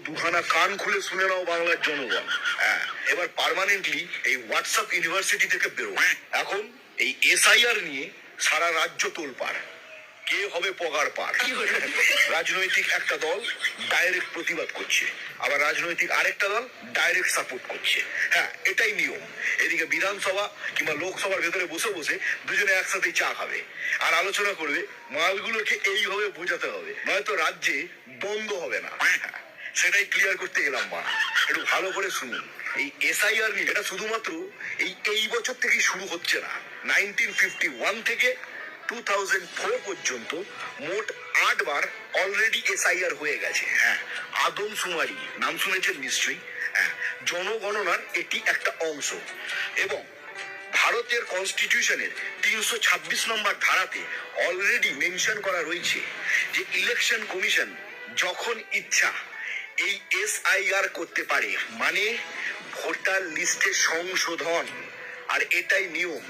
দুখানা কান খুলে শুনে নাও বাংলার জনগণ। হ্যাঁ, এবার পার্মানেন্টলি এই হোয়াটসঅ্যাপ ইউনিভার্সিটি থেকে বেরো। এখন এই এসআইআর নিয়ে সারা রাজ্য তোলপাড়। কে হবে পগার পার। রাজনৈতিক একটা দল ডাইরেক্ট প্রতিবাদ করছে, আবার রাজনৈতিক আরেকটা দল ডাইরেক্ট সাপোর্ট করছে। হ্যাঁ, এটাই নিয়ম। এদিকে বিধানসভা কিংবা লোকসভার ভেতরে বসে বসে দুজনে একসাথে চা খাবে আর আলোচনা করবে মালগুলোকে এইভাবে বোঝাতে হবে, নয়তো রাজ্যে বন্ধ হবে না। সেটাই ক্লিয়ার করতে গেলাম। একটু ভালো করে শুনুন। এই এসআইআর নিয়ে এটা শুধুমাত্র এই বছর থেকে শুরু হচ্ছে না। 1951 থেকে 2004 পর্যন্ত মোট 8 বার অলরেডি এসআইআর হয়ে গেছে। হ্যাঁ, আদমশুমারি নাম শুনেছেন নিশ্চয়ই। হ্যাঁ, জনগণনার এটি একটা অংশ। এবং ভারতের কনস্টিটিউশনের 326 নম্বর ধারাতে অলরেডি মেনশন করা রয়েছে যে ইলেকশন কমিশন যখন ইচ্ছা এই এসআইআর করতে পারে, মানে ভোটার লিস্টে সংশোধন। আর এটাই নিয়ম।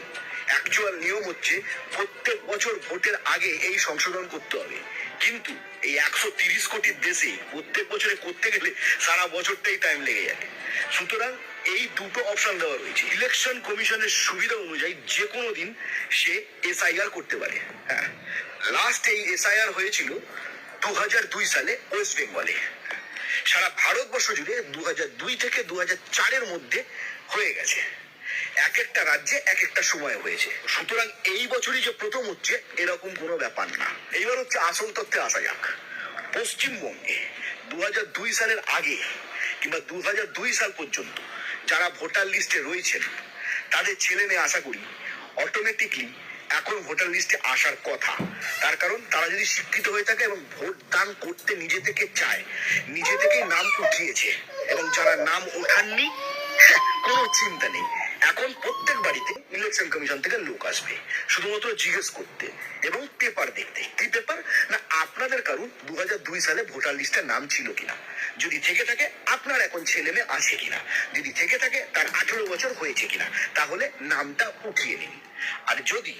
অ্যাকচুয়াল নিয়ম হচ্ছে প্রত্যেক বছর ভোটের আগে এই সংশোধন করতে হবে, কিন্তু এই 130 কোটির দেশে প্রত্যেক বছরে করতে গেলে সারা বছরটাই টাইম লেগে যাবে। সুতরাং এই দুটো অপশন দেওয়া রয়েছে। ইলেকশন কমিশনের সুবিধা অনুযায়ী যে কোনো দিন সে এসআইআর করতে পারে। হ্যাঁ, লাস্ট এই এসআইআর হয়েছিল 2002 সালে ওয়েস্ট বেঙ্গলে। সারা ভারতবর্ষ জুড়ে 2002 থেকে 2004-এর মধ্যে হয়ে গেছে। এক একটা রাজ্যে এক একটা সময় হয়েছে। সুতরাং এই বছরই যে প্রথম হচ্ছে এরকম কোনো ব্যাপার না। এইবার হচ্ছে আসল তথ্যে আসা যাক। পশ্চিমবঙ্গে 2002 সালের আগে কিংবা 2002 সাল পর্যন্ত যারা ভোটার লিস্টে রয়েছেন তাদের ছেলে মেয়ে আশা করি অটোমেটিকলি এখন ভোটার লিস্টে আসার কথা। তার কারণ তারা যদি শিক্ষিত হয়ে থাকে এবং ভোট দান করতে নিজে থেকে চায়, নিজে থেকেই নাম উঠিয়েছে। এবং যারা নাম ওঠাননি কোনো চিন্তা নেই, এখন প্রত্যেক বাড়িতে ইলেকশন কমিশন থেকে লোক আসবে শুধুমাত্র জিজ্ঞেস করতে এবং পেপার দেখতে। কি পেপার না, আপনাদের কারণ 2002 সালে ভোটার লিস্টের নাম ছিল কিনা, যদি থেকে থাকে আপনার এখন ছেলে মেয়ে আছে কিনা, যদি থেকে থাকে তার 18 বছর হয়েছে কিনা, তাহলে নামটা উঠিয়ে নিন। আর যদি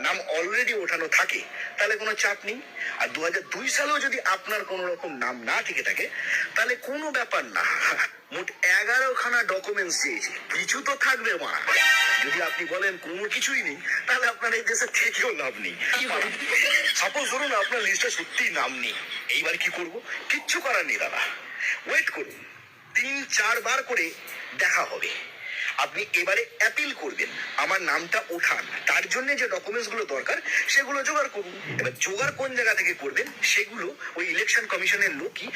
নাম অলরেডি ওঠানো থাকে তাহলে কোনো চাপ নেই। আর 2002 সালেও যদি আপনার কোনো রকম নাম না থেকে থাকে তাহলে কোনো ব্যাপার না। মোট 11খানা ডকুমেন্টস চেয়েছে, কিছু তো থাকবে মা। যদি আপনি বলেন কোনো কিছুই নেই তাহলে আপনার এই দেশে থেকেও লাভ নেই। সাপোজ ধরুন আপনার লিস্টে সত্যিই নাম নেই, এইবার কি করব? কিচ্ছু করার নেই দাদা, ওয়েট করুন। 3-4 বার করে দেখা হবে। আপনি এবারে অ্যাপিল করবেন আমার নামটা ওঠান, তার জন্য যে ডকুমেন্টস গুলো দরকার সেগুলো জোগাড় করুন। এবার জোগাড় কোন জায়গা থেকে করবেন সেগুলো ওই ইলেকশন কমিশনের লোকই